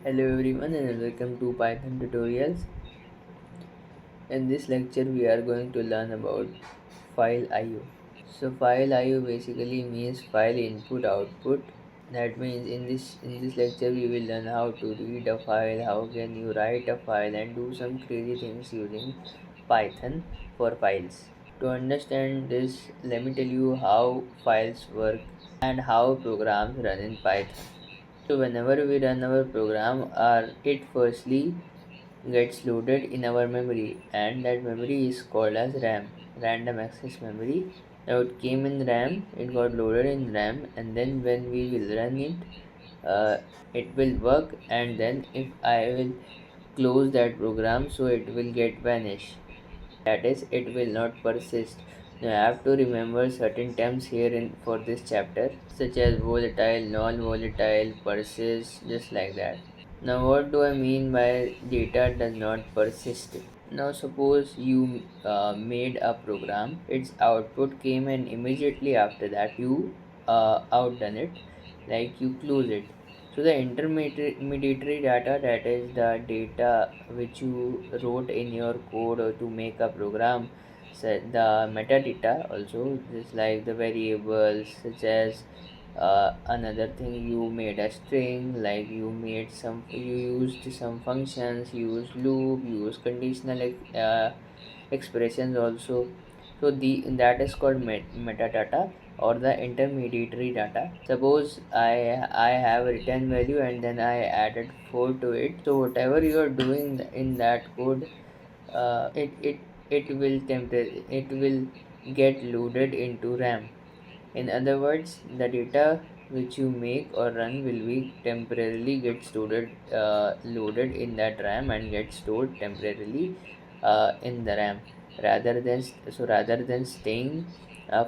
Hello everyone and welcome to Python tutorials. In this lecture we are going to learn about file IO. So file IO basically means file input output. That means in this lecture we will learn how to read a file, how can you write a file and do some crazy things using Python for files. To understand this, let me tell you how files work and how programs run in Python. So whenever we run our program, it firstly gets loaded in our memory, and that memory is called as RAM, random access memory. Now it came in RAM, it got loaded in RAM, and then when we will run it, it will work, and then if I will close that program, so it will get vanish. That is, it will not persist. Now I have to remember certain terms here in for this chapter, such as volatile, non-volatile, persist, just like that. Now what do I mean by data does not persist? Now suppose you made a program, its output came and immediately after that you outdone it, like you close it. So the intermediary data, that is the data which you wrote in your code or to make a program, so the metadata also, just like the variables such as another thing, you made a string, like you used some functions, you used loop, you used conditional expressions also. So the that is called metadata or the intermediary data. Suppose I have a return value and then I added 4 to it. So whatever you are doing in that code, uh, it it it will get loaded into RAM. In other words, the data which you make or run will be temporarily get loaded in that RAM and get stored temporarily in the RAM. Rather than staying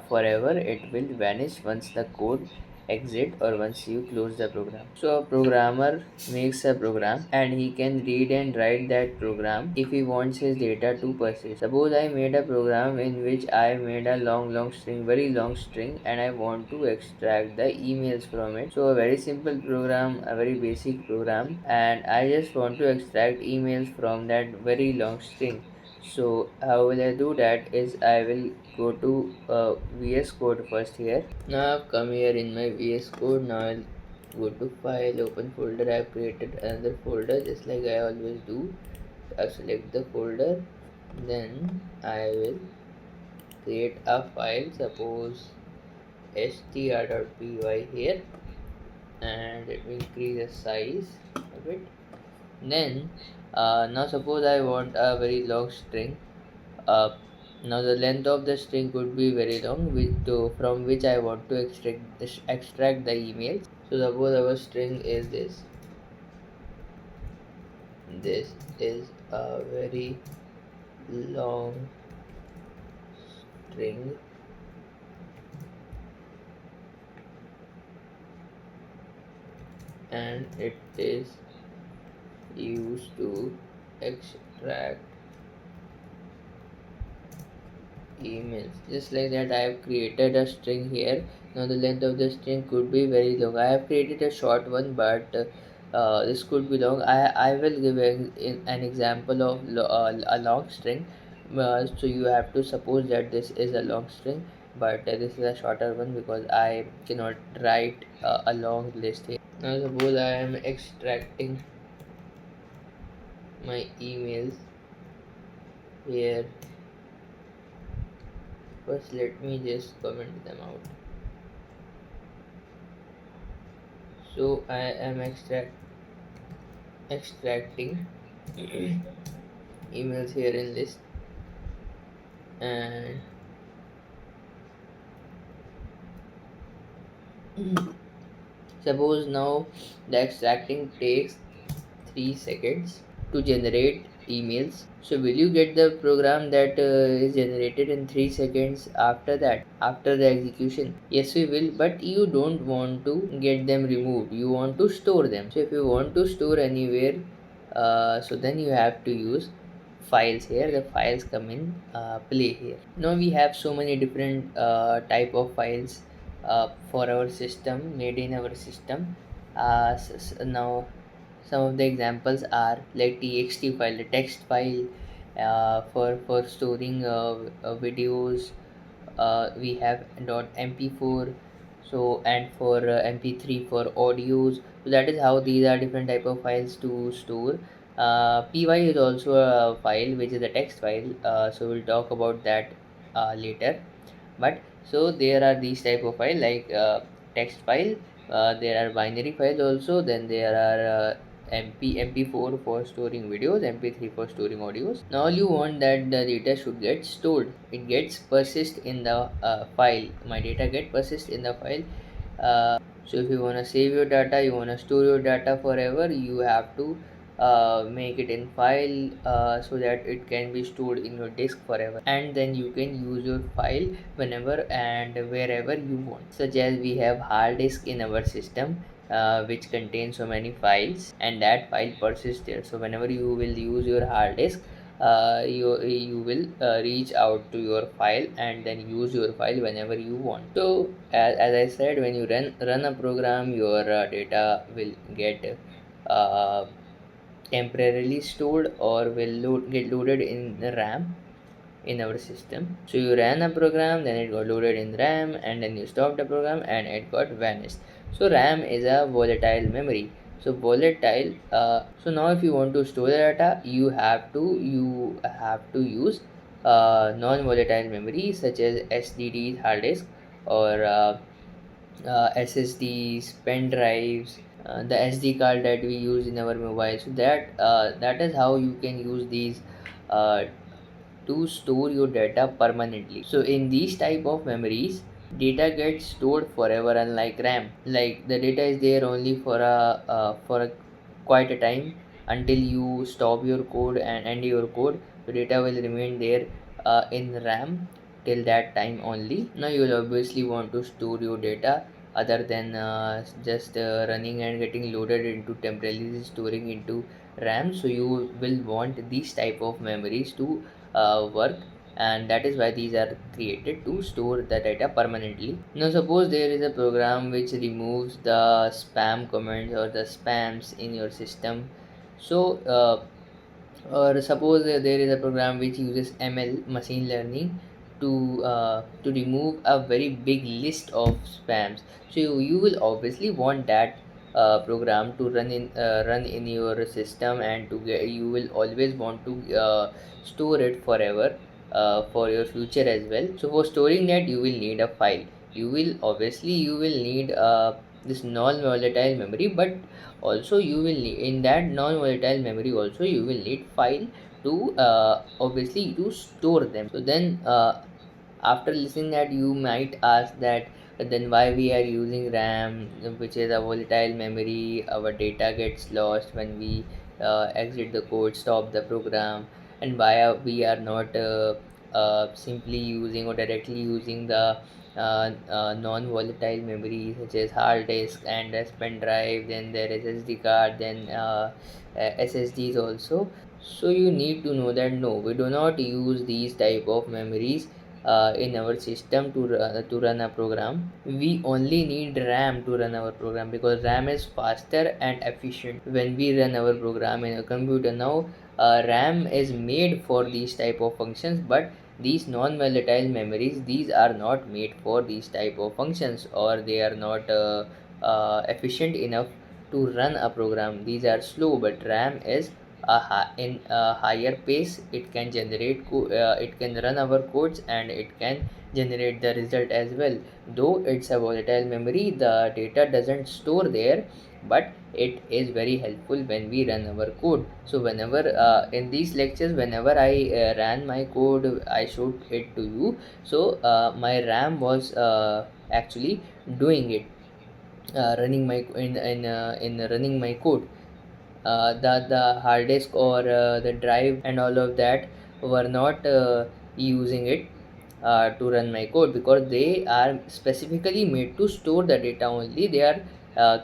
forever, it will vanish once the code exit or once you close the program. So a programmer makes a program and he can read and write that program if he wants his data to persist. Suppose I made a program in which I made a long string, very long string, and I want to extract the emails from it. So a very simple program, a very basic program, and I just want to extract emails from that very long string. So how will I do that is I will go to VS Code first here. Now I've come here in my VS Code. Now I'll go to file, open folder. I've created another folder just like I always do. I'll select the folder, then I will create a file, suppose str.py here, and it will increase the size of it. Then now suppose I want a very long string. uh, Now the length of the string could be very long, from which I want to extract the emails. So suppose our string is this. This is a very long string, and it is used to extract emails. Just like that, I have created a string here. Now the length of the string could be very long. I have created a short one, but this could be long. I will give an example of a long string. So you have to suppose that this is a long string, but this is a shorter one because I cannot write a long list here. Now suppose I am extracting my emails here. First let me just comment them out. So I am extracting emails here in list, and suppose now the extracting takes 3 seconds to generate emails. So will you get the program that is generated in 3 seconds after that, after the execution? Yes, we will, but you don't want to get them removed. You want to store them. So if you want to store anywhere, so then you have to use files here. The files come in play here. Now we have so many different type of files for our system, made in our system. Now Some of the examples are like txt file, the text file, for storing videos. We have .mp4, so, and for mp3 for audios. So that is how these are different type of files to store. Py is also a file which is a text file, so we'll talk about that later. But so there are these type of file like text file, there are binary files also, then there are mp4 for storing videos, mp3 for storing audios. Now you want that the data should get stored, it gets persist in the file, my data get persist in the file. So if you want to save your data, you want to store your data forever, you have to make it in file, so that it can be stored in your disk forever, and then you can use your file whenever and wherever you want. Such as we have hard disk in our system, which contains so many files, and that file persists there. So whenever you will use your hard disk, you will reach out to your file and then use your file whenever you want. So as I said, when you run a program, your data will get uh, temporarily stored or will get loaded in the RAM in our system. So you ran a program, then it got loaded in RAM, and then you stopped the program and it got vanished. So RAM is a volatile memory. So volatile. So now if you want to store the data, you have to use non-volatile memory such as SSDs, hard disk, or SSDs, pen drives, the SD card that we use in our mobile. So that is how you can use these uh, to store your data permanently. So in these type of memories, data gets stored forever, unlike RAM. Like the data is there only for a quite a time until you stop your code and end your code. The data will remain there in RAM till that time only. Now you will obviously want to store your data other than just running and getting loaded into temporarily storing into RAM. So you will want these type of memories to work, and that is why these are created to store the data permanently. Now suppose there is a program which removes the spam comments or the spams in your system. So or suppose there is a program which uses ML, machine learning, to remove a very big list of spams. So you will obviously want that program to run in your system, and to get, you will always want to store it forever for your future as well. So for storing that, you will need a file. You will need this non-volatile memory, but also you will need, in that non-volatile memory also you will need file to obviously to store them. So then after listening that, you might ask that then why we are using RAM, which is a volatile memory, our data gets lost when we exit the code, stop the program, and why we are not simply using or directly using the non-volatile memory such as hard disk and as pen drive, then there is SD card, then SSDs also. So you need to know that no, we do not use these type of memories in our system to run a program. We only need RAM to run our program, because RAM is faster and efficient when we run our program in a computer. Now RAM is made for these type of functions, but these non-volatile memories, these are not made for these type of functions, or they are not efficient enough to run a program. These are slow, but RAM is in a higher pace. It can it can run our codes, and it can generate the result as well. Though it's a volatile memory, the data doesn't store there, but it is very helpful when we run our code. So whenever in these lectures, whenever I ran my code, I showed it to you. So my RAM was actually doing it, running my in running my code. The hard disk or the drive and all of that were not using it to run my code, because they are specifically made to store the data only. They are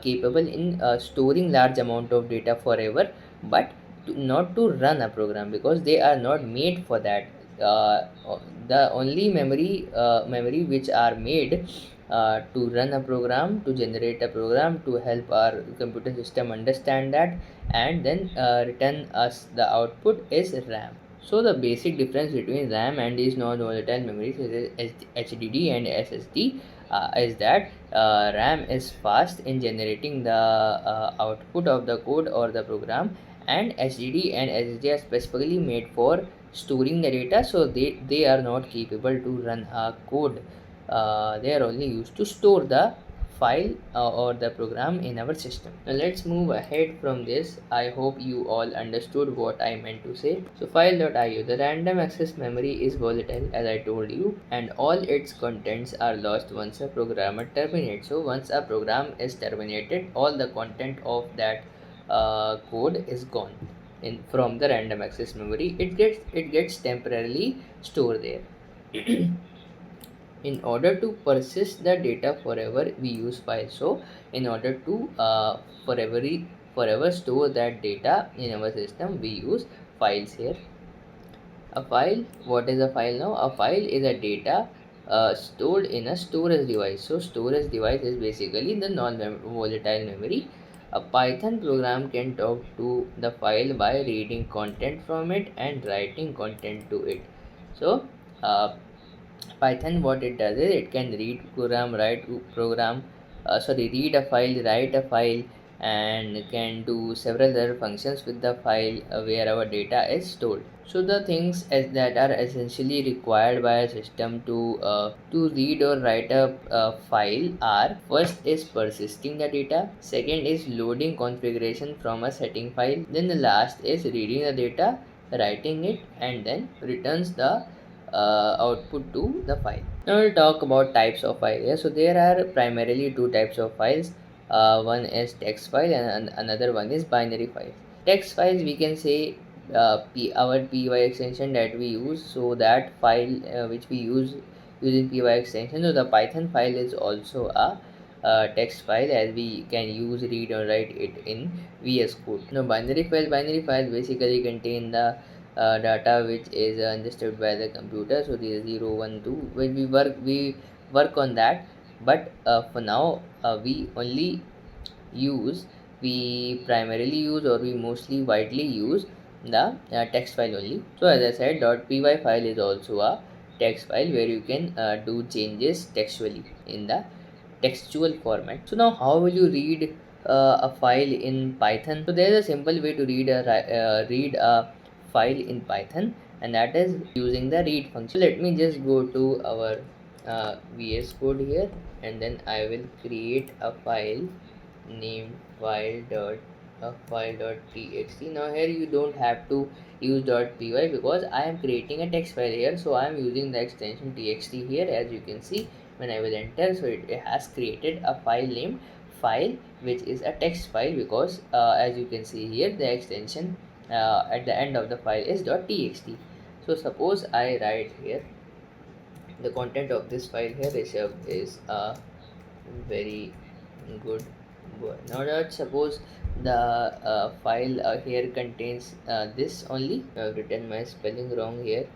capable in storing large amount of data forever, but not to run a program, because they are not made for that. the only memory which are made to run a program, to generate a program, to help our computer system understand that and then return us the output is RAM. So the basic difference between RAM and these non-volatile memories is HDD and SSD is that RAM is fast in generating the output of the code or the program, and HDD and SSD are specifically made for storing the data, so they are not capable to run a code. They are only used to store the file or the program in our system. Now let's move ahead from this. I hope you all understood what I meant to say. So file.io, the random access memory is volatile as I told you, and all its contents are lost once a programmer terminates. So once a program is terminated, all the content of that code is gone in from the random access memory. It gets temporarily stored there. In order to persist the data forever, we use files. So in order to forever forever store that data in our system, we use files here. A file, what is a file now? A file is a data stored in a storage device. So storage device is basically the non-volatile memory. A Python program can talk to the file by reading content from it and writing content to it. So Python, what it does is it can read program, read a file, write a file, and can do several other functions with the file where our data is stored. So the things that are essentially required by a system to read or write a file are: first is persisting the data, second is loading configuration from a setting file, then the last is reading the data, writing it, and then returns the output to the file. Now we'll talk about types of file here. So there are primarily two types of files. One is text file and another one is binary file. Text files, we can say our py extension that we use. So that file which we use using py extension. So the Python file is also a text file, as we can use, read or write it in VS Code. Now binary file basically contain the data which is understood by the computer. So this is 0 1 2 when we work on that, but for now we primarily use, or we mostly widely use, the text file only. So as I said, .py file is also a text file where you can do changes textually in the textual format. So now how will you read a file in Python? So there is a simple way to read a file in Python, and that is using the read function. So let me just go to our VS Code here, and then I will create a file named file.txt. Now here you don't have to use .py because I am creating a text file here, so I am using the extension txt here, as you can see when I will enter. So it has created a file named file, which is a text file, because as you can see here, the extension at the end of the file is .txt. So suppose I write here the content of this file here. Rishabh is a very good boy. Now that suppose the file here contains this only. I have written my spelling wrong here.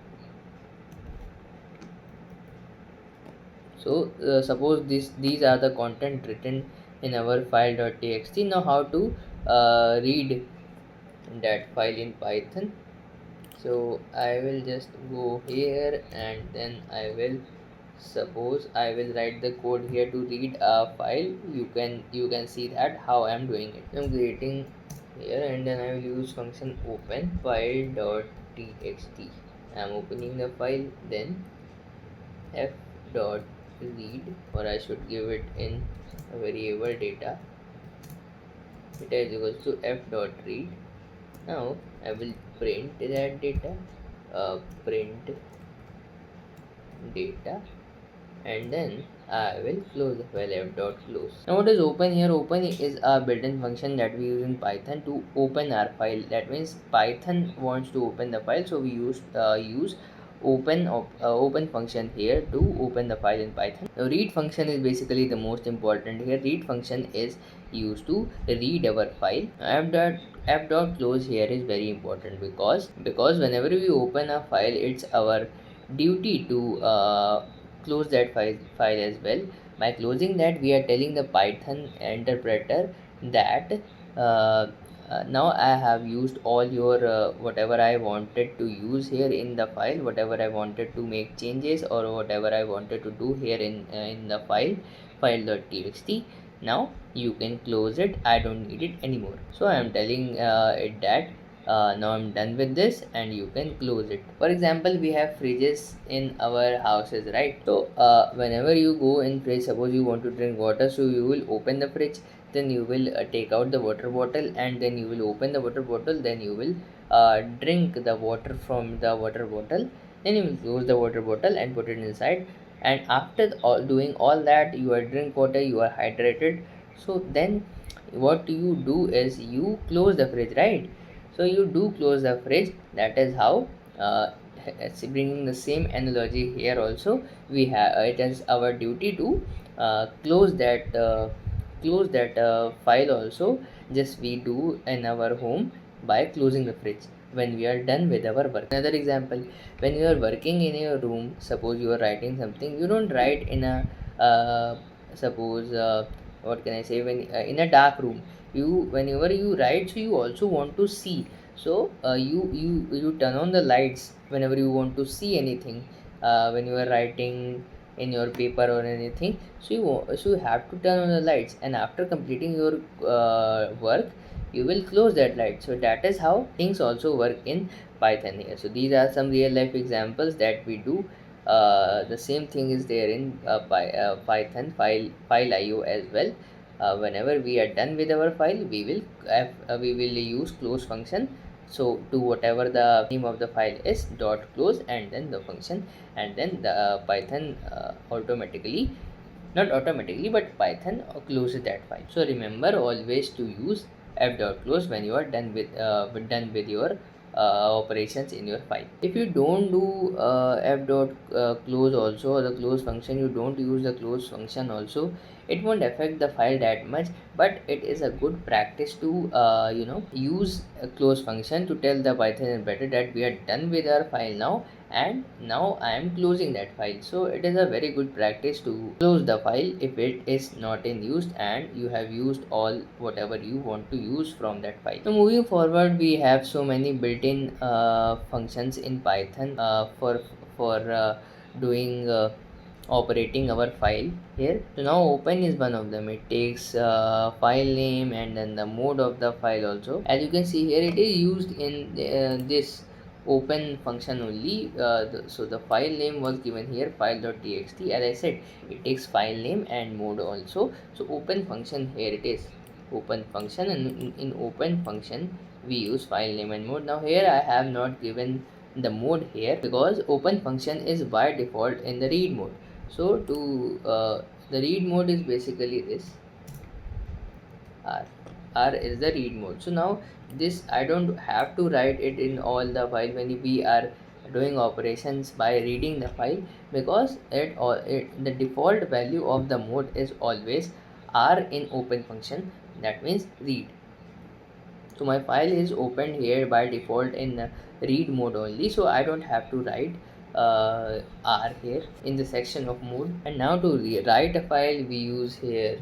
So suppose these are the content written in our file.txt. Now how to read that file in Python? So I will just go here, and then I will suppose I will write the code here to read a file. You can see that how I am doing it. I'm creating here, and then I will use function open file.txt. I am opening the file, then f.read, or I should give it in a variable data. It is equals to f.read. Now I will print that data, print data, and then I will close the file, f.close. Now what is open here? Open is a built-in function that we use in Python to open our file. That means Python wants to open the file, so we use open function here to open the file in Python. The read function is basically the most important here. Read function is used to read our file. F.close here is very important because whenever we open a file, it's our duty to close that file as well. By closing that, we are telling the Python interpreter that uh, now I have used all your whatever I wanted to use here in the file, whatever I wanted to make changes or whatever I wanted to do here in the file.txt. Now you can close it, I don't need it anymore. So I am telling it that now I'm done with this and you can close it. For example, we have fridges in our houses, right? So whenever you go in fridge, suppose you want to drink water, so you will open the fridge, then you will take out the water bottle, and then you will open the water bottle, then you will drink the water from the water bottle, then you will close the water bottle and put it inside. And after doing all that, you are drink water, you are hydrated. So then what you do is you close the fridge, right? So you do close the fridge. That is how it's bringing the same analogy here also. We have it is our duty to close that file also, just we do in our home by closing the fridge when we are done with our work. Another example, when you are working in your room, suppose you are writing something, you don't write in a suppose what can I say, when in a dark room, you whenever you write, so you also want to see. So you turn on the lights whenever you want to see anything, when you are writing in your paper or anything. So you have to turn on the lights, and after completing your work, you will close that light. So that is how things also work in Python here. So these are some real life examples that we do. The same thing is there in Python file IO as well. Whenever we are done with our file, we will use close function. So to whatever the name of the file is, dot close, and then the function, and then the Python automatically, not automatically, but Python closes that file. So remember always to use f.close when you are done with your operations in your file. If you don't do f.close also, or the close function, you don't use the close function also, it won't affect the file that much. But it is a good practice to use a close function to tell the Python interpreter that we are done with our file now, and now I am closing that file. So it is a very good practice to close the file if it is not in use and you have used all whatever you want to use from that file. So moving forward, we have so many built-in functions in Python for doing operating our file here. So now open is one of them. It takes file name and then the mode of the file also. As you can see here, it is used in this open function only. So the file name was given here, file.txt. As I said, it takes file name and mode also. So open function, here it is open function, and in open function we use file name and mode. Now here I have not given the mode here because open function is by default in the read mode. So to the read mode is basically this r. R is the read mode. So now this I don't have to write it in all the file when we are doing operations by reading the file, because the default value of the mode is always r in open function, that means read. So my file is opened here by default in read mode only, so I don't have to write r here in the section of mode. And now to write a file, we use here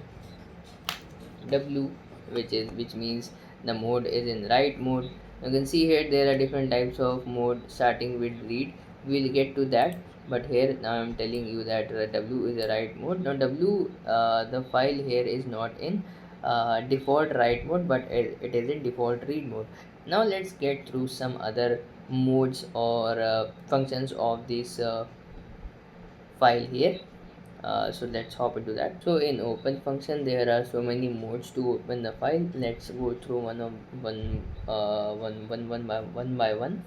w, which means the mode is in write mode. You can see here there are different types of mode starting with read. We'll get to that, but here now I'm telling you that w is a write mode. Now w, the file here is not in default write mode, but it is in default read mode. Now let's get through some other modes or functions of this file here. So let's hop into that. So in open function there are so many modes to open the file. Let's go through one by one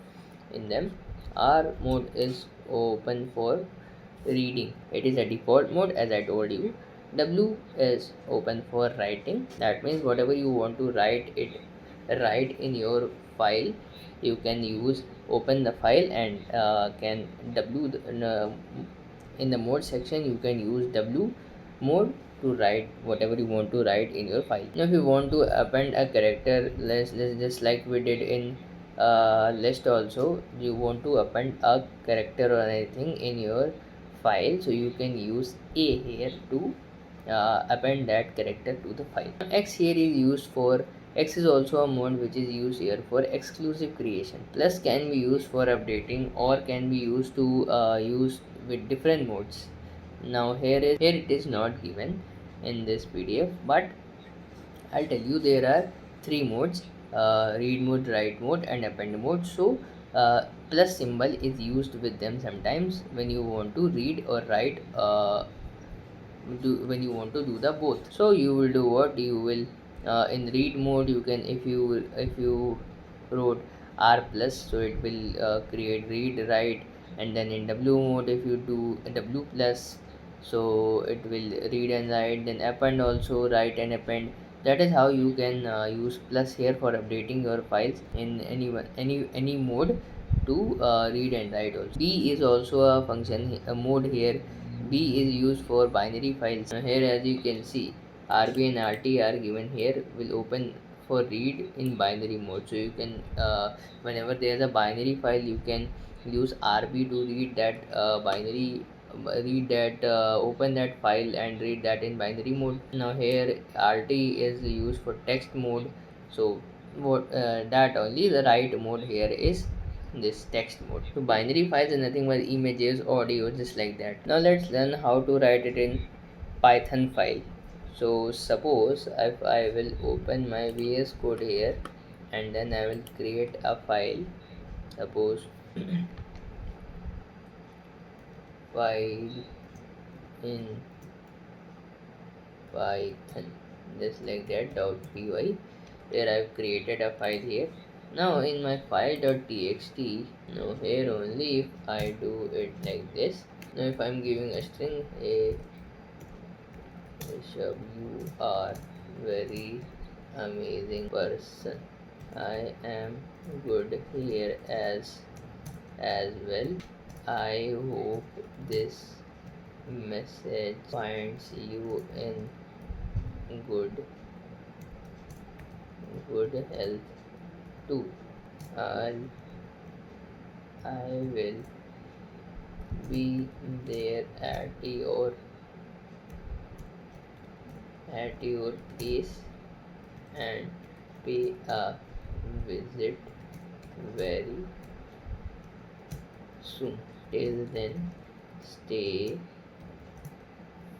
in them. R mode is open for reading. It is a default mode, as I told you. W is open for writing. That means whatever you want to write in your file, you can use open the file and can in the mode section you can use w mode to write whatever you want to write in your file. Now if you want to append a character, let's just like we did in list also, you want to append a character or anything in your file, so you can use a here to append that character to the file. X here is used for, X is also a mode which is used here for exclusive creation. Plus can be used for updating or can be used to use with different modes. Now here it is not given in this PDF, but I'll tell you there are three modes: read mode, write mode, and append mode. So plus symbol is used with them sometimes when you want to read or write, when you want to do the both. So you will do what, you will in read mode you can, if you wrote r plus, so it will create read write. And then in w mode if you do w plus, so it will read and write. Then append also, write and append. That is how you can use plus here for updating your files in any mode to read and write also. B is also a function, a mode here. B is used for binary files. Now here as you can see, RB and RT are given here, will open for read in binary mode. So you can whenever there is a binary file, you can use RB to read that binary, read that open that file and read that in binary mode. Now here RT is used for text mode. So what that only the write mode here is this text mode. So binary files are nothing but images, audio, just like that. Now let's learn how to write it in Python file. So suppose if I will open my VS Code here, and then I will create a file, suppose file in Python, just like that .py, where I've created a file here. Now in my file.txt, now here only if I do it like this, now if I'm giving a string a Rishabh, you are very amazing person, I am good here as well, I hope this message finds you in good health too. I'll, I will be there at your place and pay a visit very soon. Till then, stay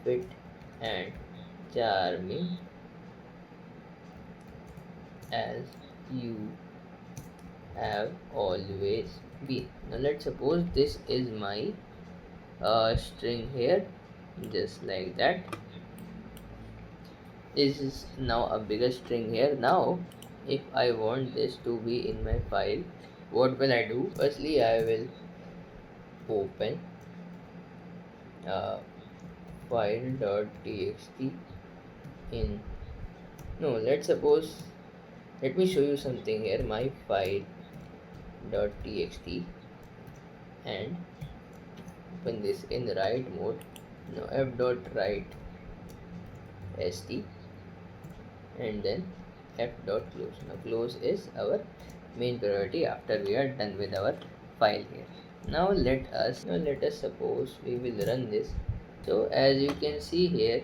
fit and charming as you have always been. Now let's suppose this is my string here, just like that. This is now a bigger string here. Now if I want this to be in my file, what will I do? Firstly I will open file.txt in, no, let's suppose, let me show you something here. My file.txt, and open this in write mode. Now f.write st, and then f.close. Now close is our main priority after we are done with our file here. Now let us suppose we will run this. So as you can see here,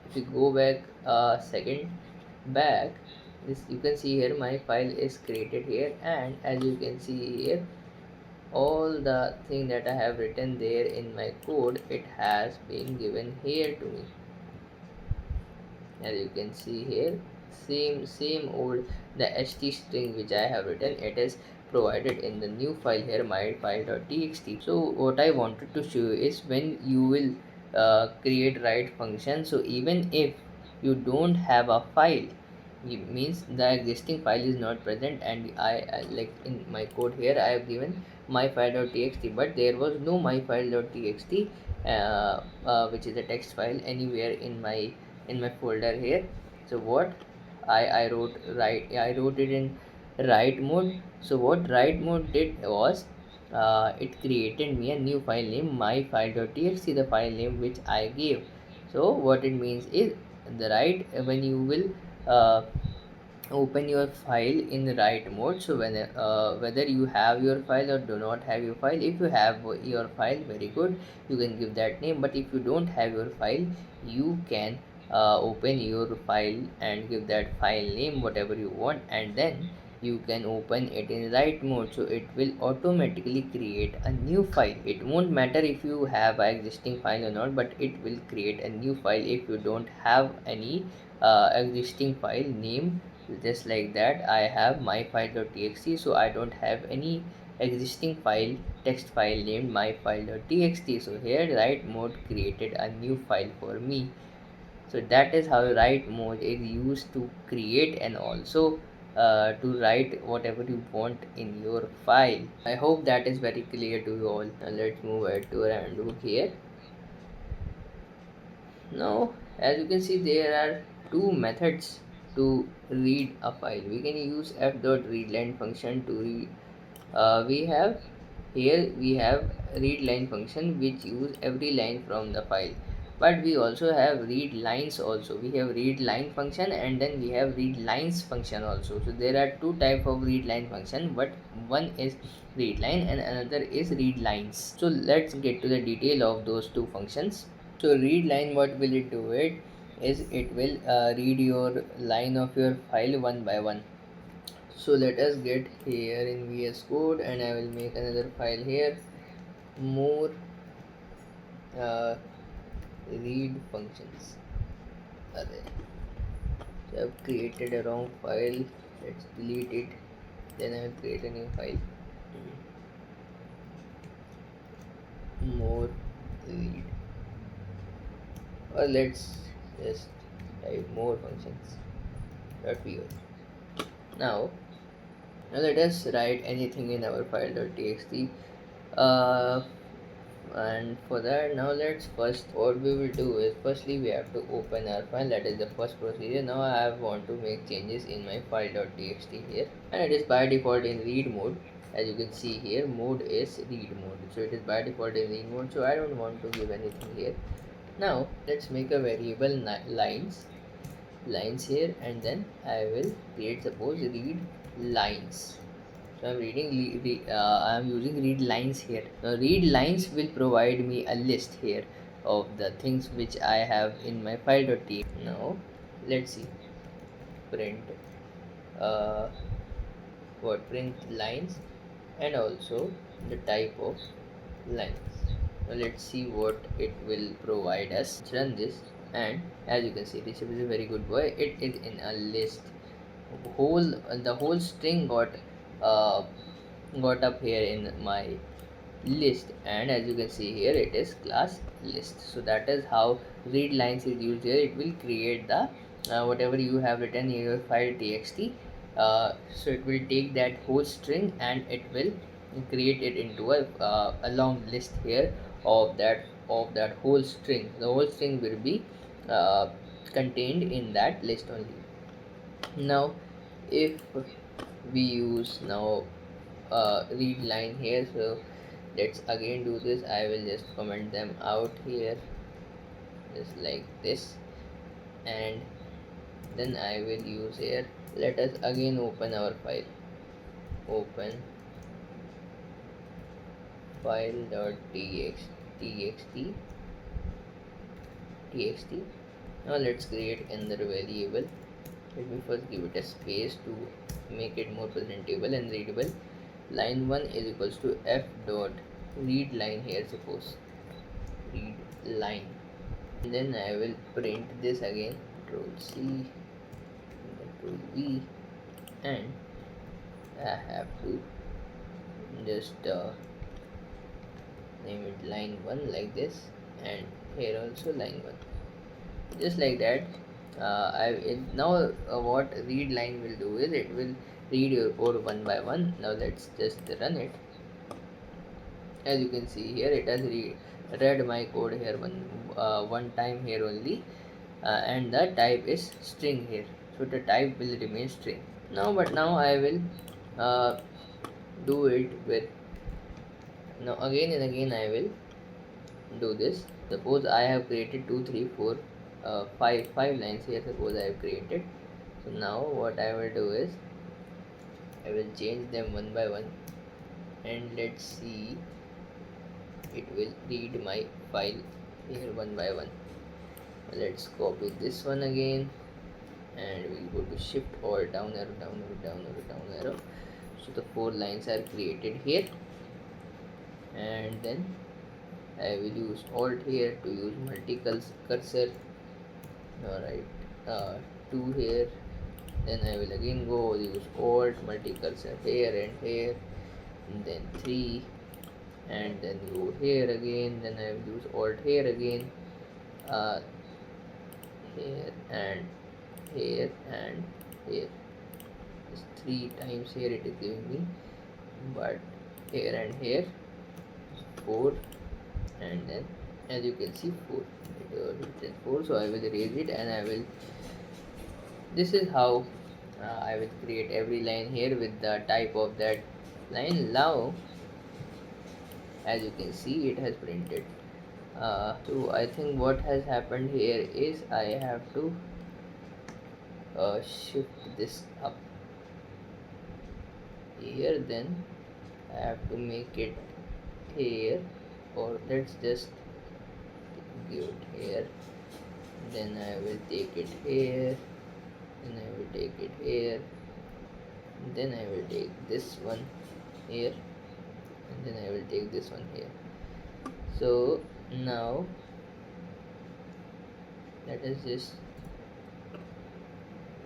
if you go back a second back, this you can see here my file is created here, and as you can see here, all the thing that I have written there in my code, it has been given here to me. As you can see here, same old the ht string which I have written, it is provided in the new file here, my file.txt. So what I wanted to show you is, when you will create write function, so even if you don't have a file, it means the existing file is not present, and I like in my code here I have given my file.txt, but there was no my file.txt which is a text file anywhere in my folder here. So what I wrote it in write mode. So what write mode did was, it created me a new file name, my file.txt, the file name which I gave. So what it means is, the write, when you will open your file in write mode. So when whether you have your file or do not have your file, if you have your file, very good, you can give that name. But if you don't have your file, you can open your file and give that file name whatever you want, and then you can open it in write mode. So it will automatically create a new file. It won't matter if you have an existing file or not, but it will create a new file if you don't have any existing file name. Just like that, I have my file.txt, so I don't have any existing file text file named my file.txt. So here write mode created a new file for me. So that is how write mode is used to create and also to write whatever you want in your file. I hope that is very clear to you all. Now let's move ahead to our handbook here. Now, as you can see, there are two methods to read a file. We can use f.readline function to read. We have readline function which use every line from the file. But we also have read lines also. We have read line function and then we have read lines function also. So there are two type of read line function, but one is read line and another is read lines. So let's get to the detail of those two functions. So read line, what will it do? It is it will read your line of your file one by one. So let us get here in VS Code, and I will make another file here. More read functions. Array. So I have created a wrong file. Let's delete it. Then I will create a new file. More read. Or let's just type more functions. .py. Now let us write anything in our file.txt. Uh, and for that, now let's first, what we will do is firstly we have to open our file. That is the first procedure. Now I want to make changes in my file.txt here, and it is by default in read mode. As you can see here, mode is read mode, so it is by default in read mode, so I don't want to give anything here. Now let's make a variable lines here, and then I will create, suppose, read lines. So I am using read lines here. Now read lines will provide me a list here of the things which I have in my file.txt. Now let's see, print uh, print lines and also the type of lines. Now let's see what it will provide us. Let's run this, and as you can see, this is a very good boy. It is in a list. The whole string uh, got up here in my list, and as you can see here, it is class list. So that is how read lines is used here. It will create the whatever you have written in your file txt. So it will take that whole string and it will create it into a long list here of that whole string. The whole string will be uh, contained in that list only. Now if we use now read line here, so let's again do this. I will just comment them out here just like this, and then I will use here, let us again open our file. Open file.txt. Now let's create another variable. Let me first give it a space to make it more presentable and readable. Line 1 is equals to f dot read line here, suppose read line, and then I will print this again, control C, control V, and I have to just name it line 1 like this, and here also line 1, just like that. Now what read line will do is it will read your code one by one. Now let's just run it. As you can see here, it has read my code here one time here only, and the type is string here, so the type will remain string. Now I will do it with, now again and again I will do this. Suppose I have created 2 3 4 5 lines here, suppose I have created, So now what I will do is I will change them one by one, and let's see, it will read my file here one by one. Let's copy this one again, and we'll go to shift or down arrow, down arrow, down arrow, down arrow. So the 4 lines are created here, and then I will use alt here to use multi-cursor. Alright, 2 here, then I will again go use alt multi-cursor here and here, and then 3, and then go here again, then I will use alt here again, here and here and here. Just 3 times here it is giving me, but here and here 4, and then as you can see 4, it is 4. So I will erase it, and I will, this is how I will create every line here with the type of that line. Now as you can see, it has printed. So I think what has happened here is I have to shift this up here, then I have to make it here, or let's just give it here, then I will take it here, then I will take it here, then I will take this one here, and then I will take this one here. So now let us just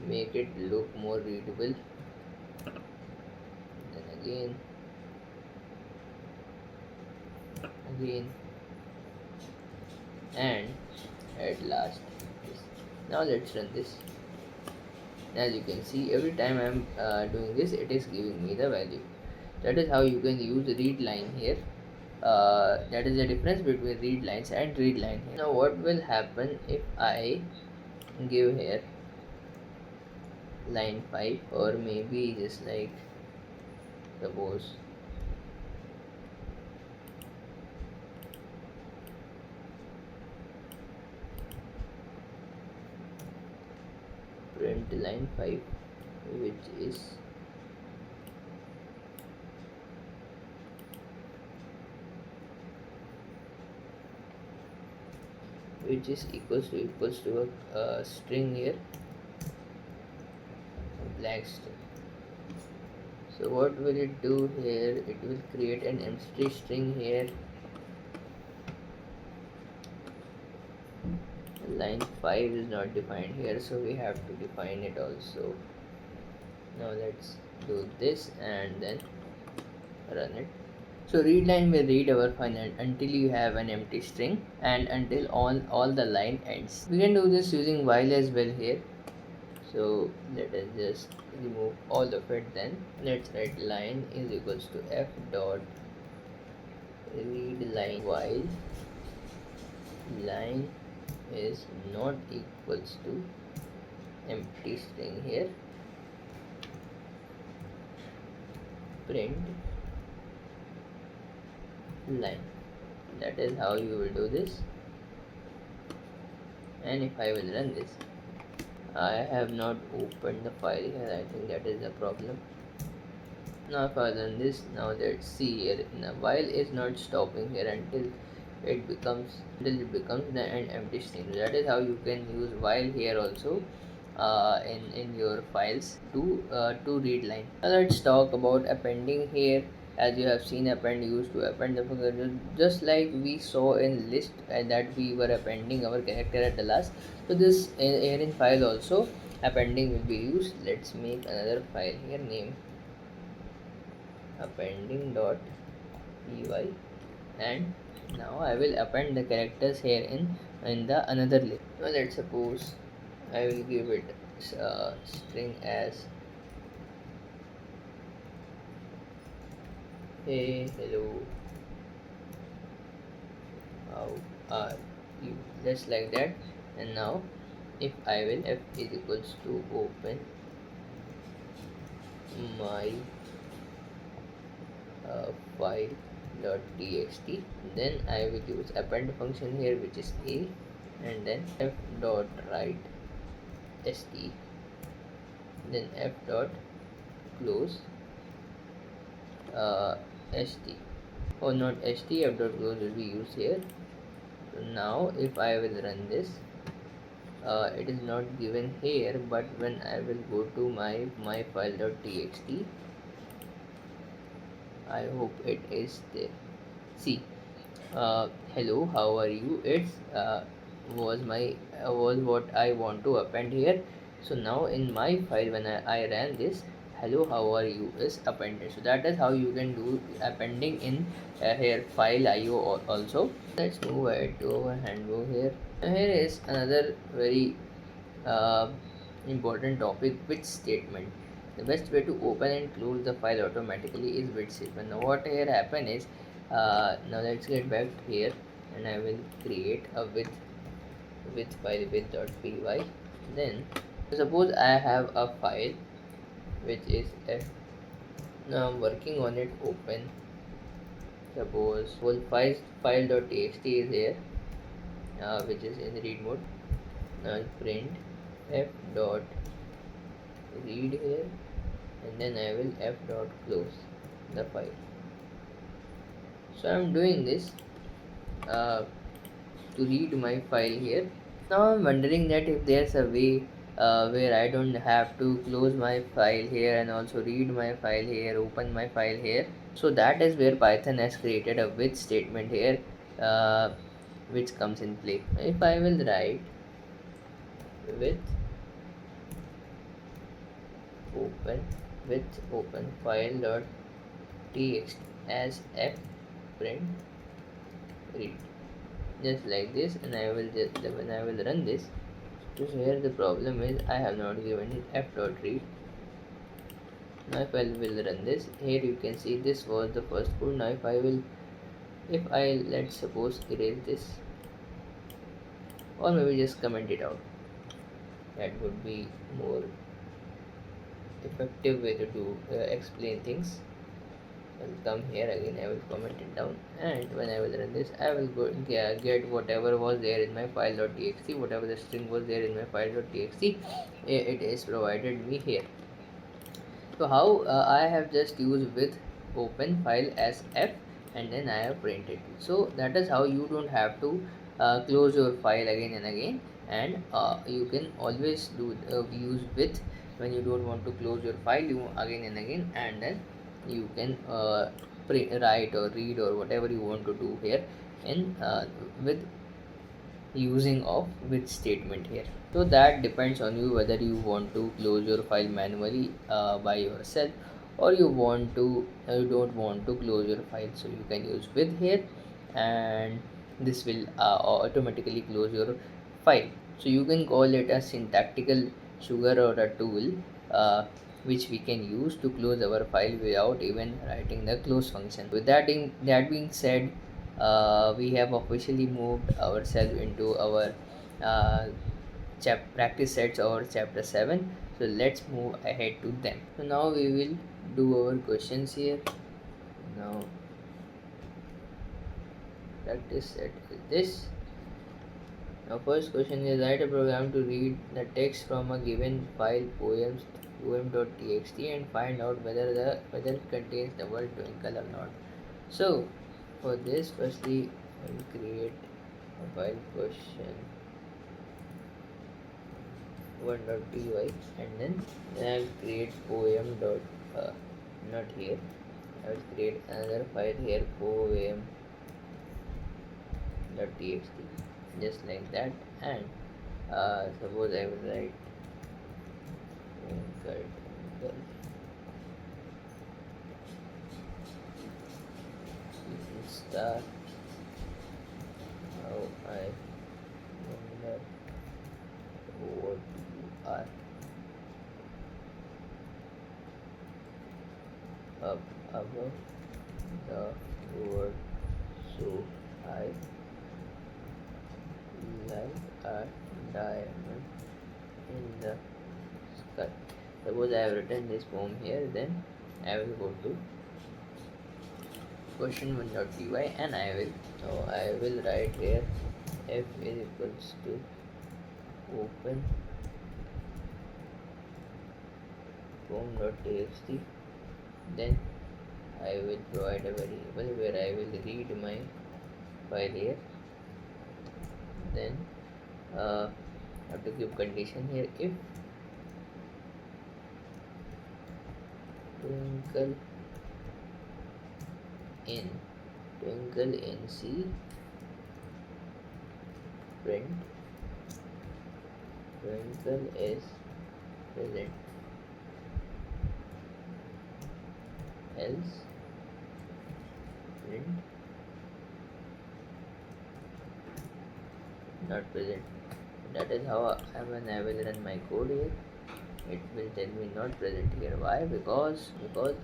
make it look more readable, then again, and at last this. Now let's run this. As you can see, every time I am doing this, it is giving me the value. That is how you can use read line here. That is the difference between read lines and read line here. Now what will happen if I give here line 5, or maybe just like suppose print line 5, which is equals to a string here, a black string. So what will it do here? It will create an empty string here. Line 5 is not defined here, so we have to define it also. Now let's do this and then run it. So readline will read our file until you have an empty string, and until all the line ends. We can do this using while as well here. So let us just remove all of it, then let's write line is equals to f dot readline while line is not equals to empty string here, print line. That is how you will do this. And if I will run this, I have not opened the file here, I think that is the problem. Now if I run this, now let's see here, now while is not stopping here until it becomes the end empty string. That is how you can use while here also in your files to read line. Now let's talk about appending here. As you have seen, append used to append the function, just like we saw in list that we were appending our character at the last. So this here in file also appending will be used. Let's make another file here, name appending.py, and now I will append the characters here in the another list. Now let's suppose I will give it string as hey, hello, how are you, just like that. And now if I will f is equals to open my file.txt, then I will use append function here, which is a, and then f dot write st, then f dot close st, or not st, f dot close will be used here. So now if I will run this, it is not given here, but when I will go to my file.txt, I hope it is there. See, hello, how are you? It's was what I want to append here. So now in my file, when I ran this, hello, how are you is appended. So that is how you can do appending in here file IO also. Let's move ahead to our handbook here. Here is another very uh, important topic, with statement. The best way to open and close the file automatically is with statement. Now what here happen is, now let's get back here, and I will create a with file with.py. Then suppose I have a file which is now I'm working on it. Open, suppose whole file.txt is here, which is in read mode. Now I'll print f dot read here, and then I will f dot close the file. So I'm doing this to read my file here. Now I'm wondering that if there's a way where I don't have to close my file here and also read my file here, open my file here. So that is where Python has created a with statement here, which comes in play. If I will write with open file dot txt as f print read, just like this, and I will just, when I will run this. So here the problem is I have not given it f dot read. Now if I will run this, here you can see this was the first code. Now if I let's suppose erase this, or maybe just comment it out, that would be more effective way to do explain things. I'll come here again, I will comment it down, and when I will run this, I will go get whatever was there in my file.txt, whatever the string was there in my file.txt, it is provided me here. So how I have just used with open file as f, and then I have printed. So that is how you don't have to close your file again and again, and you can always do use with when you don't want to close your file you again and again, and then you can write or read or whatever you want to do here in with using of with statement here. So that depends on you whether you want to close your file manually by yourself, or you don't want to close your file. So you can use with here, and this will automatically close your file. So you can call it a syntactical sugar or a tool which we can use to close our file without even writing the close function. With that being said, we have officially moved ourselves into our uh, practice sets or chapter 7. So let's move ahead to them. So now we will do our questions here. Now practice set is this. Now first question is, write a program to read the text from a given file poem.txt and find out whether it contains the word twinkle or not. So for this, firstly I will create a file question 1.py, and then I will create poem dot not here, I will create another file here, poem.txt, just like that, and suppose I will write twinkle star, how I wonder what you are up above the world, so I like a diamond in the sky. Suppose I have written this poem here, then I will go to question 1.py, and I will write here f is equals to open pom.txt. Then I will provide a variable where I will read my file here. Then I have to give condition here: if twinkle in C, print twinkle is present, else print not present. That is how when I will run my code here, it will tell me not present here. Why? Because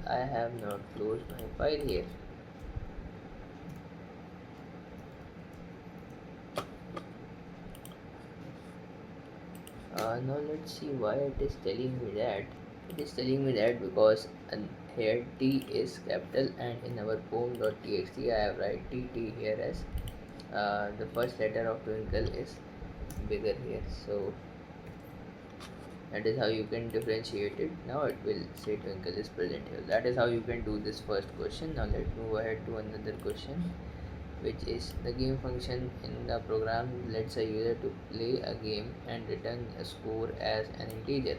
I have not closed my file here. Now let's see why it is telling me that. It is telling me that because here T is capital, and in our pom.txt I have write T here as the first letter of twinkle is bigger here. So that is how you can differentiate it. Now it will say twinkle is present here. That is how you can do this first question. Now let's move ahead to another question, which is the game function in the program lets a user to play a game and return a score as an integer.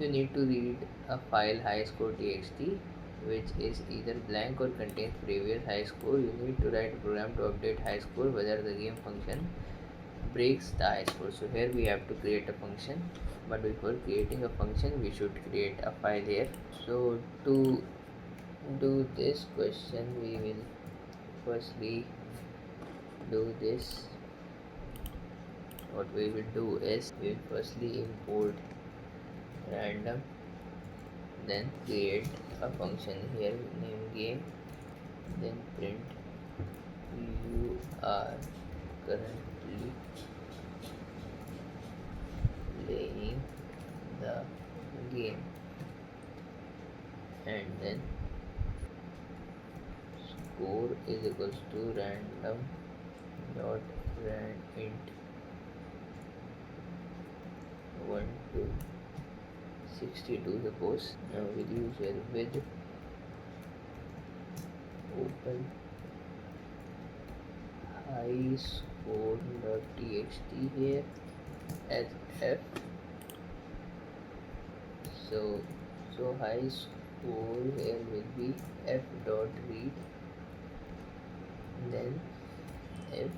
You need to read a file highscore.txt, which is either blank or contains previous high score. You need to write a program to update high score whether the game function breaks the high score. So here we have to create a function, but before creating a function we should create a file here. So to do this question we will firstly do this. What we will do is we will firstly import random, then create a function here, name game, then print you are currently playing the game, and then score is equals to random dot int 1 to 62 suppose. Now we'll use here with open high score.txt here as f. So high score here will be f dot read, then if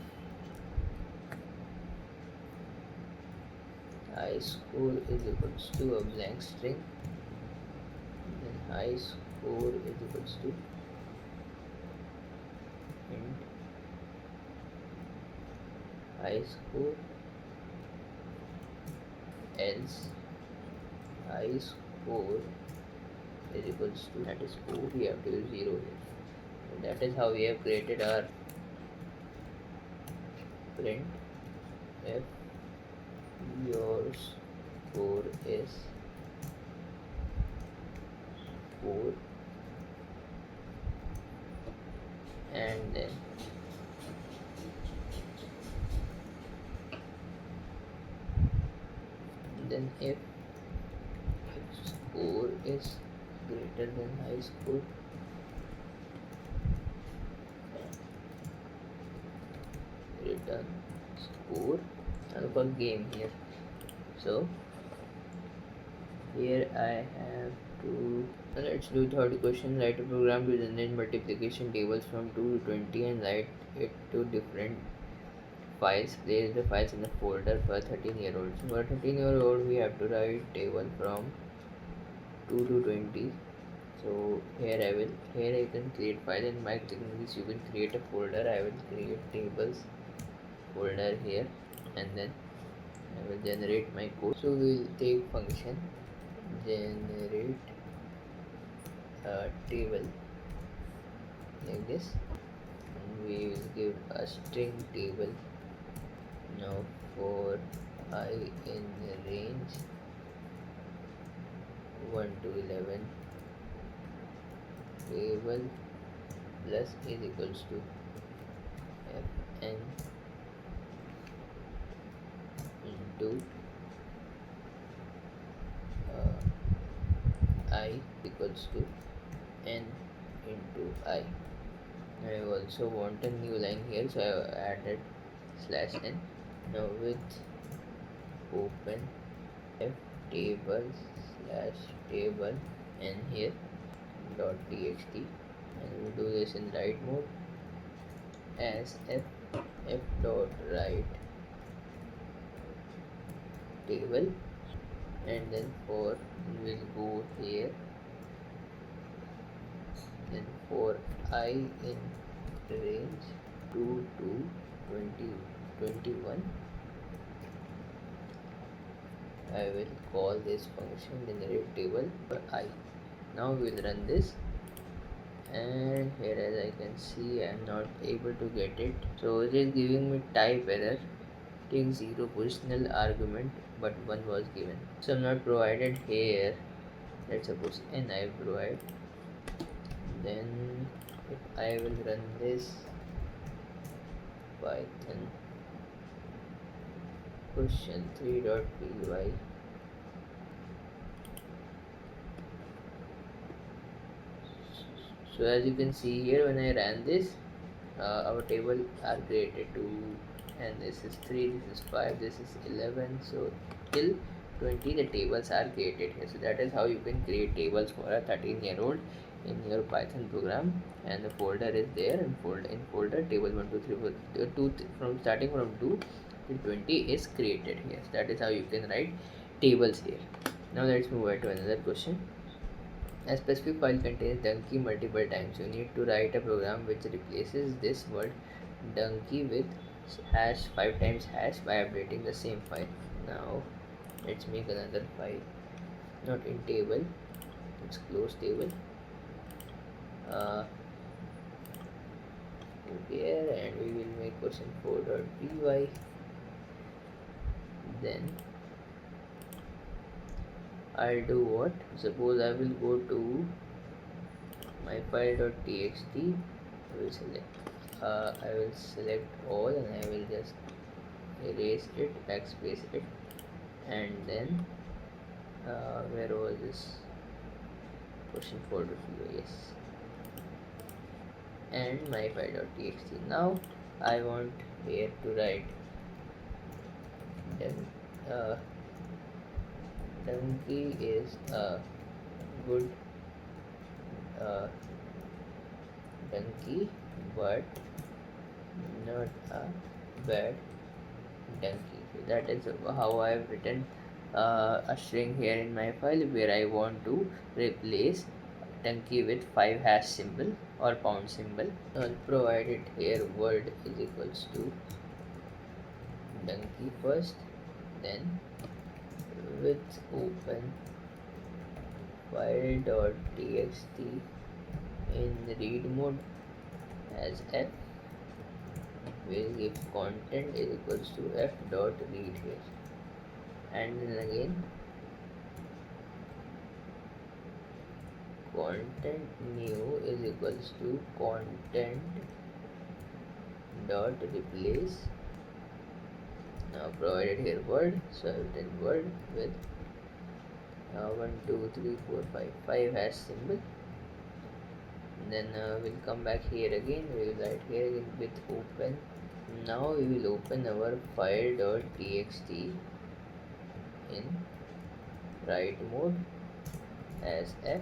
high score is equals to a blank string, then high score is equals to int high score, else high score is equals to, that is 4, we have to use 0 here. So that is how we have created our print if your score is 4, and then if score is greater than high score, return score and for game here. So here I have to, let's do third question. Write a program to generate multiplication tables from 2 to 20 and write it to different files. Place the files in a folder for 13-year-old. So for 13-year-old we have to write table from 2 to 20. So here I can create file, and by clicking this you can create a folder. I will create tables folder here, and then I will generate my code. So we will take function generate a table like this, and we will give a string table. Now for I in the range 1 to 11, table plus is equals to fn into I equals to n into I. I also want a new line here, so I added slash n. Now with open f table slash table n here dot txt, and we do this in write mode as f dot write table, and then for we'll go here, then for I in range 2 to 21, I will call this function generate table for I. Now we'll run this, and here as I can see I am not able to get it, so it is giving me type error. Take 0 positional argument but 1 was given, so I'm not provided here. Let's suppose n I provide, then if I will run this python question3.py, so as you can see here, when I ran this, our table are created to, and this is 3, this is 5, this is 11, so till 20 the tables are created here. So that is how you can create tables for a 13-year-old in your Python program, and the folder is there, and folder table 1 2 3 4 2 from starting from 2 till 20 is created here. So that is how you can write tables here. Now let's move on to another question. A specific file contains donkey multiple times. You need to write a program which replaces this word donkey with hash 5 times hash by updating the same file. Now let's make another file, not in table, let's close table here, and we will make question4.py. Then I'll do what? Suppose I will go to my file.txt, I will select all, and I will just erase it, backspace it, and then where was this question4.py? Yes, and my file.txt. Now I want here to write donkey is a good donkey but not a bad donkey. So that is how I have written a string here in my file, where I want to replace donkey with 5 hash symbol or pound symbol. I'll provide it here, word is equals to donkey first, then with open file.txt in read mode as f, will give content is equals to f dot read here, and then again content new is equals to content dot replace. Now provided here word, so I will written word with 1 2 3 4 5 hash symbol. Then we'll come back here again, we will write here again with open. Now we will open our file.txt in write mode as f,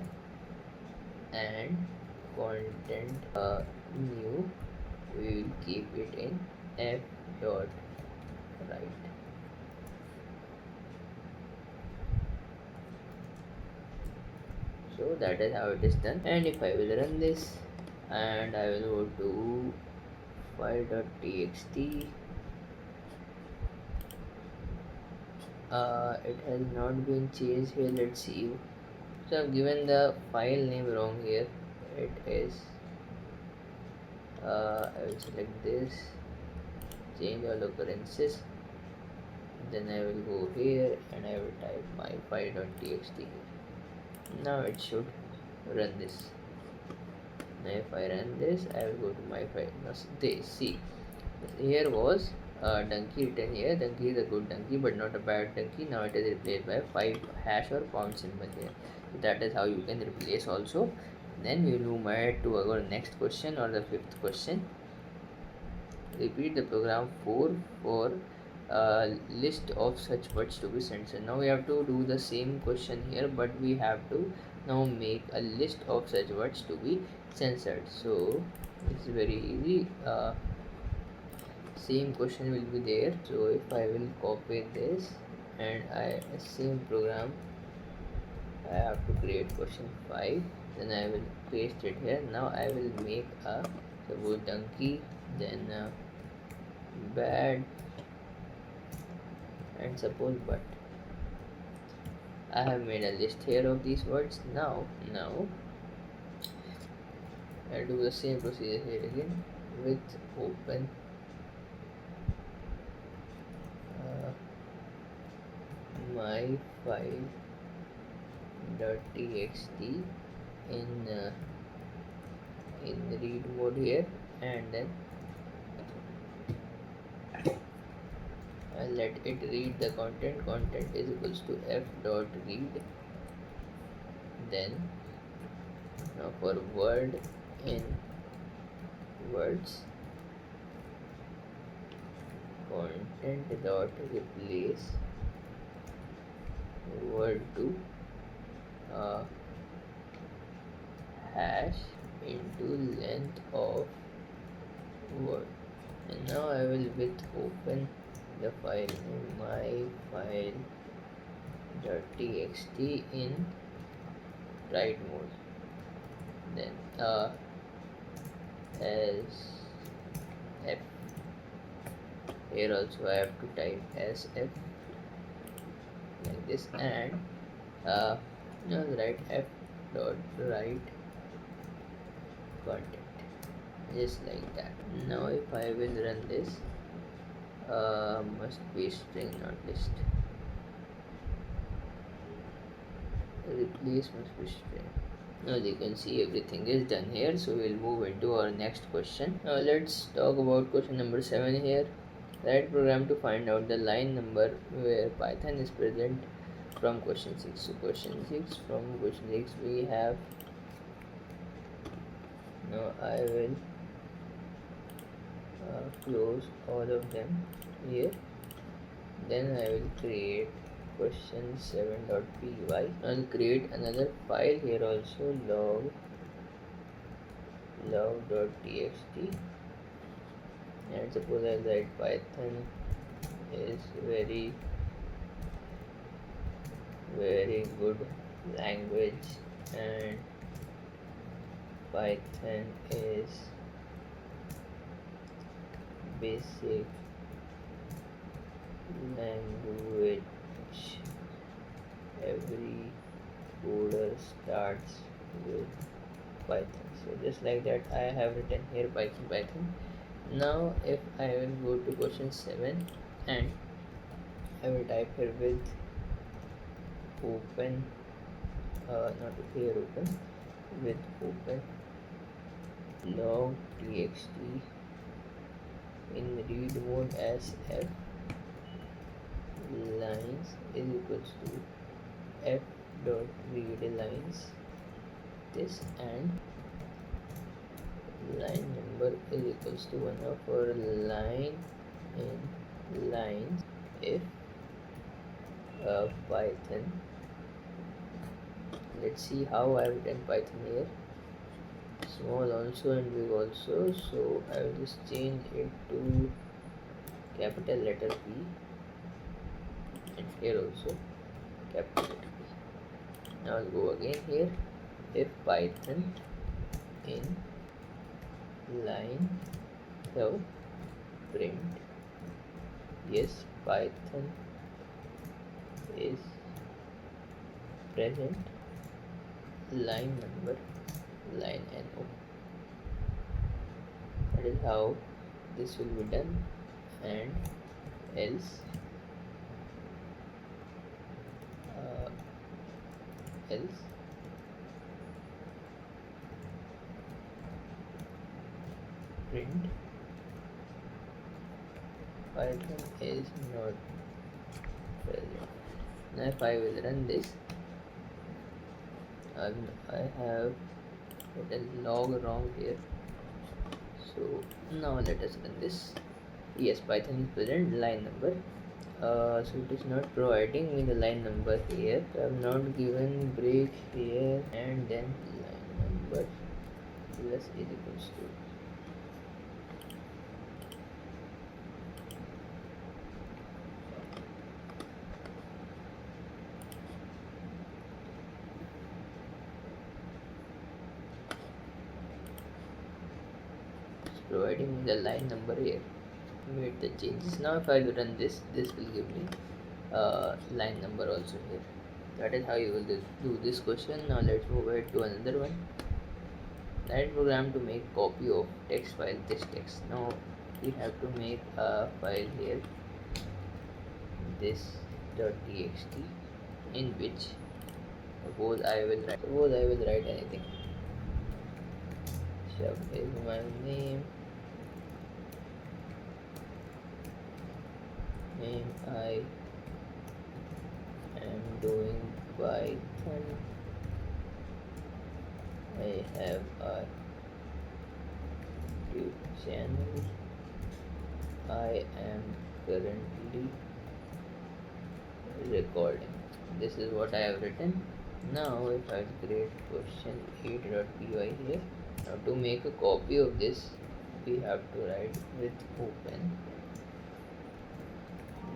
and content new we will keep it in f dot write. So that is how it is done. And if I will run this, and I will go to file.txt, it has not been changed here. Let's see. So I've given the file name wrong here. It is I will select this, change all occurrences, then I will go here and I will type my file.txt here. Now it should run this. Now if I run this, I will go to my file. Now see, here was donkey written here. Donkey is a good donkey but not a bad donkey. Now it is replaced by 5 hash or pound symbol here. That is how you can replace also. Then we will move ahead to our next question or the fifth question. Repeat the program for a list of such words to be censored. Now we have to do the same question here, but we have to now make a list of such words to be censored. So it's very easy. Same question will be there. So if I will copy this and same program, I have to create question 5, then I will paste it here. Now I will make a suppose donkey, then bad, and suppose but. I have made a list here of these words. Now I'll do the same procedure here again with open my file .txt in read mode here, and then I'll let it read the content. Content is equals to f dot read. Then now for word in words, content dot replace word to hash into length of word. And now I will with open the file in my file .txt in write mode. Then as f, here also I have to type as f like this, and now write f dot write content just like that. Now if I will run this, must be string not list, replace must be string. Now you can see everything is done here. So we'll move into our next question. Now let's talk about question number 7 here. Write program to find out the line number where Python is present from question 6. So question 6, from question 6 we have, now I will close all of them here. Then I will create question 7.py. I'll create another file here also, log.txt, and suppose I write Python is very good language, and Python is basic language, every coder starts with Python. So just like that I have written here Python. Now if I will go to question 7 and I will type here with open, not here open, with open log.txt in read mode as f lines is equals to f dot read lines this, and line number is equals to 1 for line in lines if Python. Let's see how I have written Python here, small also and big also. So I will just change it to capital letter P, and here also capital letter P. Now I'll go again here, if Python in line, so print yes Python is present, line number, line no. That is how this will be done. And else print Python is not present. Now if I will run this, I have written log wrong here. So now let us run this. Yes, Python is present line number. So it is not providing me the line number here. So I have not given break here, and then line number plus is equals to providing me the line number here. Made the changes. Now if I run this, this will give me line number also here. That is how you will do this question. Now let's move ahead to another one. Write program to make copy of text file this text. Now we have to make a file here, this .txt, in which suppose I will write anything. So is my name I am doing Python. I have a YouTube channel. I am currently recording. This is what I have written. Now if I create question 8.py here, now to make a copy of this, we have to write with open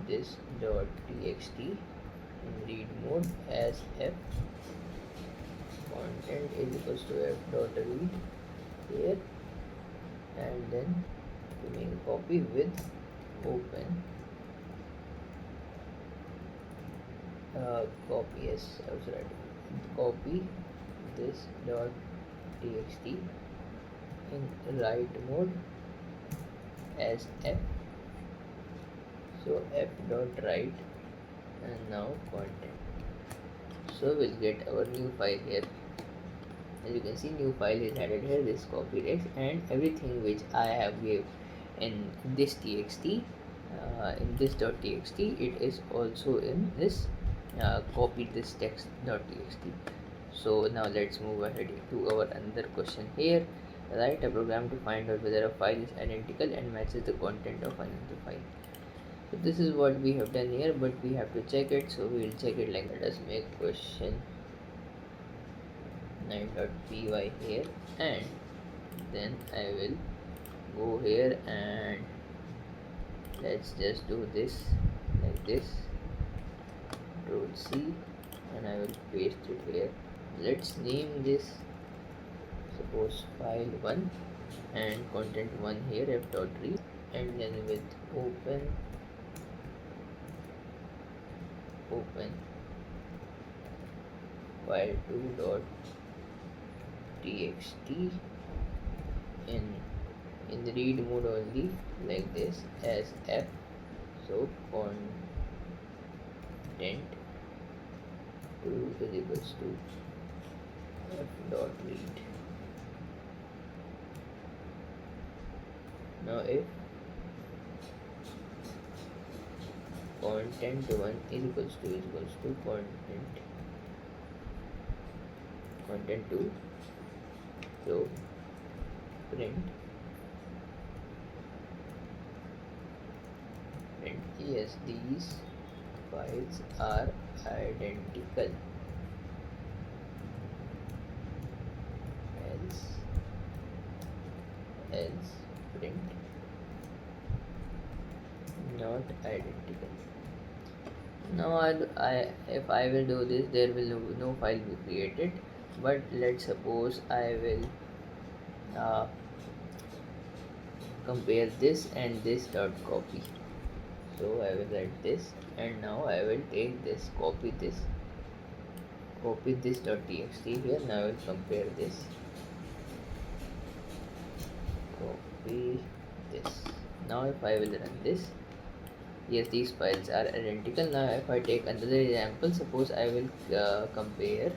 this .txt in read mode as f content is equals to f dot read here, and then to make a copy with open copy, yes, I was right, copy this .txt in write mode as f, so f dot write, and now content. So we'll get our new file here. As you can see, new file is added here, this copy text, and everything which I have gave in this txt, in this .txt, it is also in this copy this text.txt. So now let's move ahead to our another question here. Write a program to find out whether a file is identical and matches the content of another file. So this is what we have done here, but we have to check it, so we will check it like that. Let us make question 9.py here, and then I will go here and let's just do this like this, Control C, and I will paste it here. Let's name this, suppose file 1 and content 1 here, f dot read, and then with open file 2 dot txt in the read mode only, like this, as f, so content 2 is equals to f dot read. Now if content 1 is equals to content 2, so print yes, these files are identical, else print not identical. Now if I will do this, there will no file be created, but let's suppose I will compare this and this dot copy. So I will write this, and now I will take this, copy this .txt here. Now I will compare this, copy this. Now if I will run this, yes, these files are identical. Now if I take another example, suppose I will compare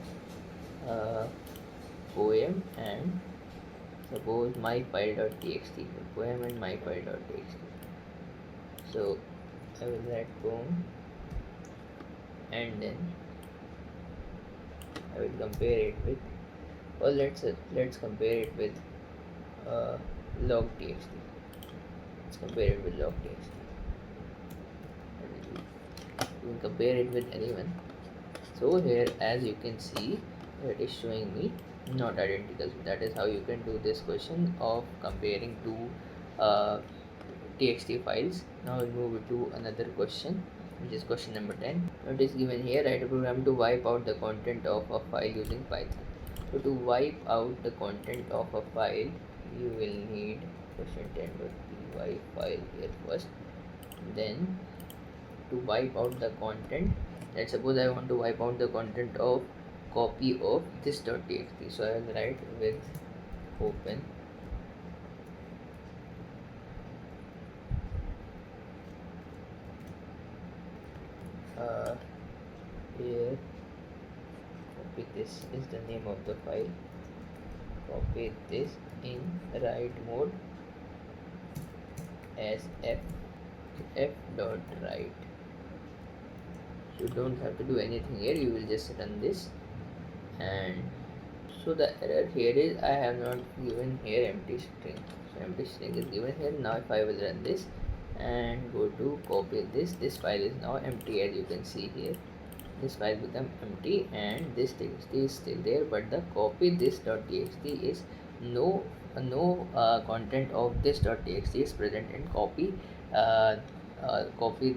poem and suppose my file.txt, poem and my file.txt. So I will write poem, and then I will compare it with, or let's compare it with log.txt. Let's compare it with log.txt. We can compare it with anyone. So here, as you can see, it is showing me not identical. So that is how you can do this question of comparing two txt files. Now we'll move to another question, which is question number 10. It is given here: write a program to wipe out the content of a file using Python. So to wipe out the content of a file, you will need question 10.py file here first. Then to wipe out the content, let's suppose I want to wipe out the content of copy of this.txt. So I will write with open here, copy this is the name of the file, copy this in write mode as f dot write. You don't have to do anything here, you will just run this. And so the error here is I have not given here empty string. So empty string is given here. Now if I will run this and go to copy this file is now empty. As you can see here, this file become empty and this txt is still there, but the copy this.txt is no content of this.txt is present in copy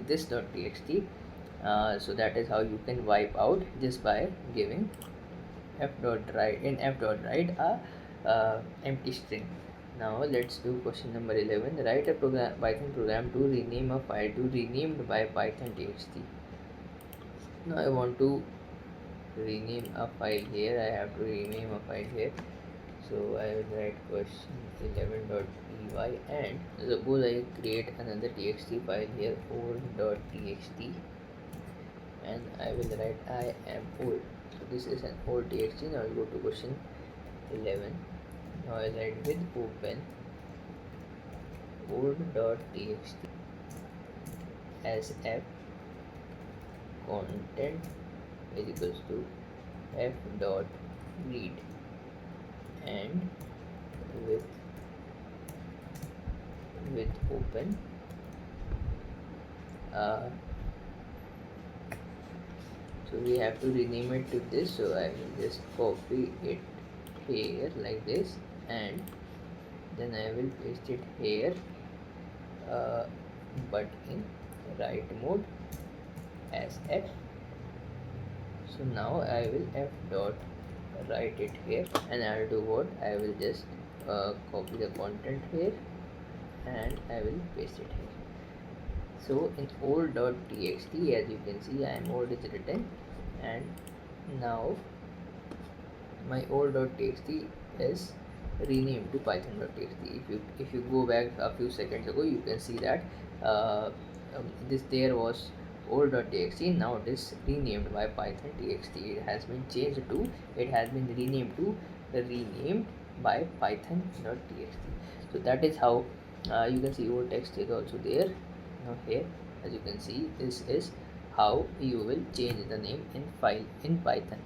this.txt. So that is how you can wipe out just by giving f.write a empty string. Now let's do question number 11. Write a Python program to rename a file to renamed by Python txt. Now I want to rename a file here. I have to rename a file here. So I will write question 11.py and suppose I create another txt file here, old.txt, and I will write I am old. So this is an old txt. Now I'll go to question 11. Now I'll write with open old.txt as f content is equals to f dot read, and with open so we have to rename it to this. So I will just copy it here like this, and then I will paste it here, but in write mode as f. So now I will f dot write it here, and I will do what? I will just copy the content here and I will paste it here. So in old.txt, as you can see, I am old is written, and now my old.txt is renamed to python.txt. If you go back a few seconds ago, you can see that this there was old.txt. Now it is renamed by python.txt. It has been changed to, it has been renamed to renamed by python.txt. So that is how you can see old text is also there. Now here, as you can see, this is how you will change the name in file in Python.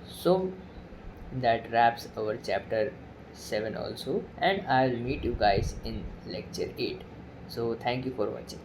So that wraps our chapter 7 also, and I'll meet you guys in lecture 8. So thank you for watching.